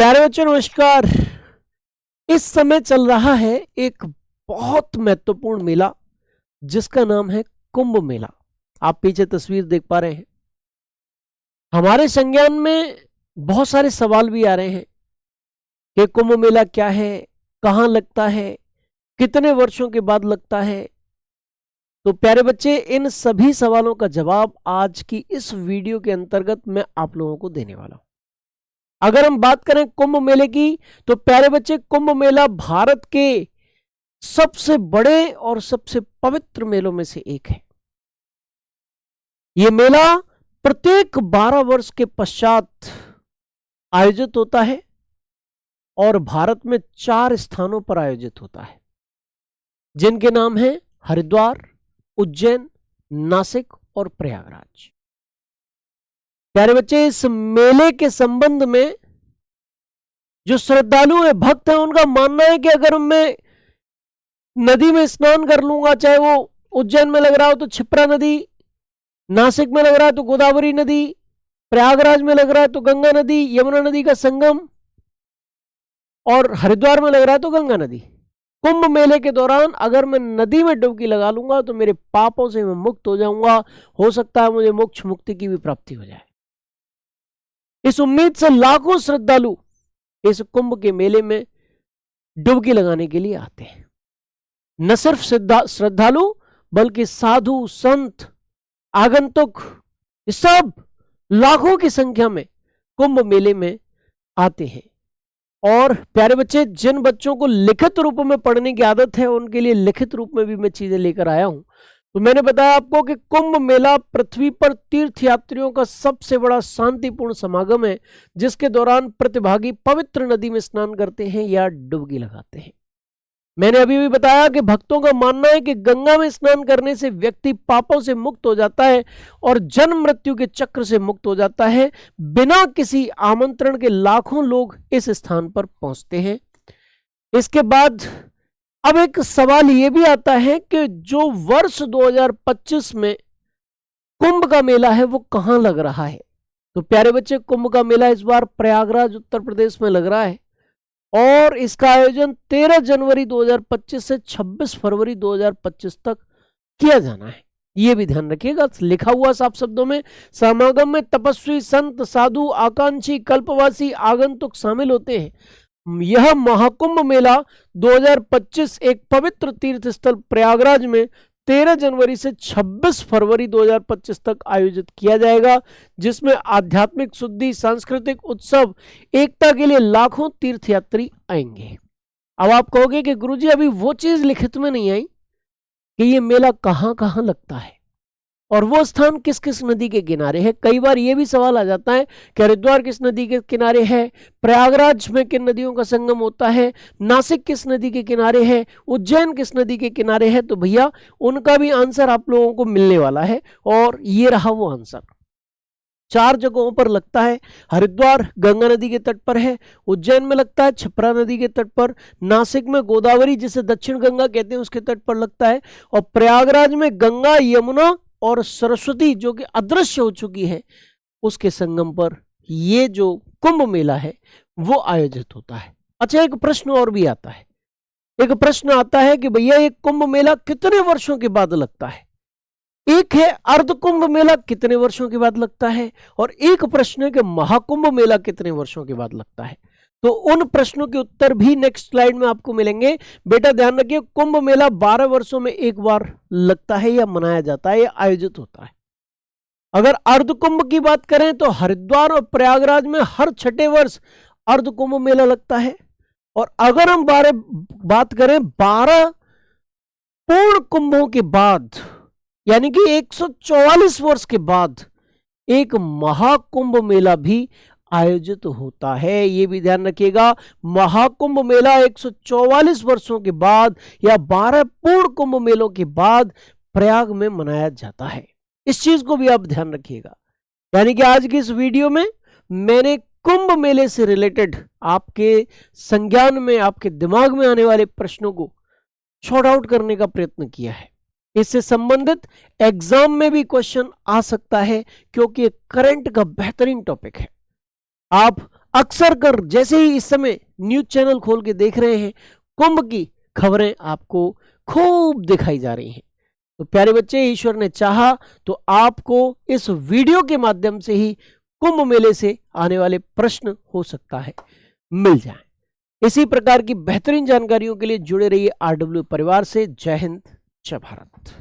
प्यारे बच्चों नमस्कार। इस समय चल रहा है एक बहुत महत्वपूर्ण मेला जिसका नाम है कुंभ मेला। आप पीछे तस्वीर देख पा रहे हैं। हमारे संज्ञान में बहुत सारे सवाल भी आ रहे हैं कि कुंभ मेला क्या है, कहाँ लगता है, कितने वर्षों के बाद लगता है। तो प्यारे बच्चे, इन सभी सवालों का जवाब आज की इस वीडियो के अंतर्गत मैं आप लोगों को देने वाला हूं। अगर हम बात करें कुंभ मेले की तो प्यारे बच्चे, कुंभ मेला भारत के सबसे बड़े और सबसे पवित्र मेलों में से एक है। यह मेला प्रत्येक 12 वर्ष के पश्चात आयोजित होता है और भारत में 4 स्थानों पर आयोजित होता है, जिनके नाम हैं हरिद्वार, उज्जैन, नासिक और प्रयागराज। प्यारे बच्चे, इस मेले के संबंध में जो श्रद्धालु हैं, भक्त हैं, उनका मानना है कि अगर मैं नदी में स्नान कर लूंगा, चाहे वो उज्जैन में लग रहा हो तो क्षिप्रा नदी, नासिक में लग रहा है तो गोदावरी नदी, प्रयागराज में लग रहा है तो गंगा नदी, यमुना नदी का संगम, और हरिद्वार में लग रहा है तो गंगा नदी। कुंभ मेले के दौरान अगर मैं नदी में डुबकी लगा लूंगा तो मेरे पापों से मैं मुक्त हो जाऊंगा। हो सकता है मुझे मोक्ष मुक्ति की भी प्राप्ति हो जाए। इस उम्मीद से लाखों श्रद्धालु इस कुंभ के मेले में डुबकी लगाने के लिए आते हैं। न सिर्फ श्रद्धालु बल्कि साधु, संत, आगंतुक, सब लाखों की संख्या में कुंभ मेले में आते हैं। और प्यारे बच्चे, जिन बच्चों को लिखित रूप में पढ़ने की आदत है उनके लिए लिखित रूप में भी मैं चीजें लेकर आया हूं। तो मैंने बताया आपको कि कुंभ मेला पृथ्वी पर तीर्थयात्रियों का सबसे बड़ा शांतिपूर्ण समागम है, जिसके दौरान प्रतिभागी पवित्र नदी में स्नान करते हैं या डुबकी लगाते हैं। मैंने अभी भी बताया कि भक्तों का मानना है कि गंगा में स्नान करने से व्यक्ति पापों से मुक्त हो जाता है और जन्म मृत्यु के चक्र से मुक्त हो जाता है। बिना किसी आमंत्रण के लाखों लोग इस स्थान पर पहुंचते हैं। इसके बाद अब एक सवाल यह भी आता है कि जो वर्ष 2025 में कुंभ का मेला है वो कहां लग रहा है। तो प्यारे बच्चे, कुंभ का मेला इस बार प्रयागराज उत्तर प्रदेश में लग रहा है और इसका आयोजन 13 जनवरी 2025 से 26 फरवरी 2025 तक किया जाना है। यह भी ध्यान रखिएगा, लिखा हुआ साफ शब्दों में। समागम में तपस्वी, संत, साधु, आकांक्षी, कल्पवासी, आगंतुक शामिल होते हैं। यह महाकुंभ मेला 2025 एक पवित्र तीर्थ स्थल प्रयागराज में 13 जनवरी से 26 फरवरी 2025 तक आयोजित किया जाएगा, जिसमें आध्यात्मिक शुद्धि, सांस्कृतिक उत्सव, एकता के लिए लाखों तीर्थयात्री आएंगे। अब आप कहोगे कि गुरुजी अभी वो चीज लिखित में नहीं आई कि ये मेला कहां कहां लगता है और वो स्थान किस किस नदी के किनारे है। कई बार ये भी सवाल आ जाता है कि हरिद्वार किस नदी के किनारे है, प्रयागराज में किन नदियों का संगम होता है, नासिक किस नदी के किनारे है, उज्जैन किस नदी के किनारे है। तो भैया उनका भी आंसर आप लोगों को मिलने वाला है और ये रहा वो आंसर। 4 जगहों पर लगता है। हरिद्वार गंगा नदी के तट पर है, उज्जैन में लगता है क्षिप्रा नदी के तट पर, नासिक में गोदावरी जिसे दक्षिण गंगा कहते हैं उसके तट पर लगता है, और प्रयागराज में गंगा, यमुना और सरस्वती जो कि अदृश्य हो चुकी है उसके संगम पर ये जो कुंभ मेला है वो आयोजित होता है। अच्छा, एक प्रश्न और भी आता है। एक प्रश्न आता है कि भैया ये कुंभ मेला कितने वर्षों के बाद लगता है। एक है अर्ध कुंभ मेला कितने वर्षों के बाद लगता है, और एक प्रश्न है कि महाकुंभ मेला कितने वर्षों के बाद लगता है। तो उन प्रश्नों के उत्तर भी नेक्स्ट स्लाइड में आपको मिलेंगे। बेटा ध्यान रखिए, कुंभ मेला 12 वर्षों में एक बार लगता है या मनाया जाता है या आयोजित होता है। अगर अर्ध कुंभ की बात करें तो हरिद्वार और प्रयागराज में हर 6ठे वर्ष अर्ध कुंभ मेला लगता है। और अगर हम बात करें 12 पूर्ण कुंभों के बाद, यानी कि 144 वर्ष के बाद एक महाकुंभ मेला भी आयोजित होता है। यह भी ध्यान रखिएगा, महाकुंभ मेला 144 वर्षों के बाद या 12 पूर्ण कुंभ मेलों के बाद प्रयाग में मनाया जाता है। इस चीज को भी आप ध्यान रखिएगा। यानी कि आज की इस वीडियो में मैंने कुंभ मेले से रिलेटेड आपके संज्ञान में, आपके दिमाग में आने वाले प्रश्नों को शॉर्ट आउट करने का प्रयत्न किया है। इससे संबंधित एग्जाम में भी क्वेश्चन आ सकता है क्योंकि करंट का बेहतरीन टॉपिक है। आप अक्सर कर जैसे ही इस समय न्यूज चैनल खोल के देख रहे हैं, कुंभ की खबरें आपको खूब दिखाई जा रही हैं। तो प्यारे बच्चे, ईश्वर ने चाहा तो आपको इस वीडियो के माध्यम से ही कुंभ मेले से आने वाले प्रश्न हो सकता है मिल जाएं। इसी प्रकार की बेहतरीन जानकारियों के लिए जुड़े रहिए RW परिवार से। जय हिंद, जय भारत।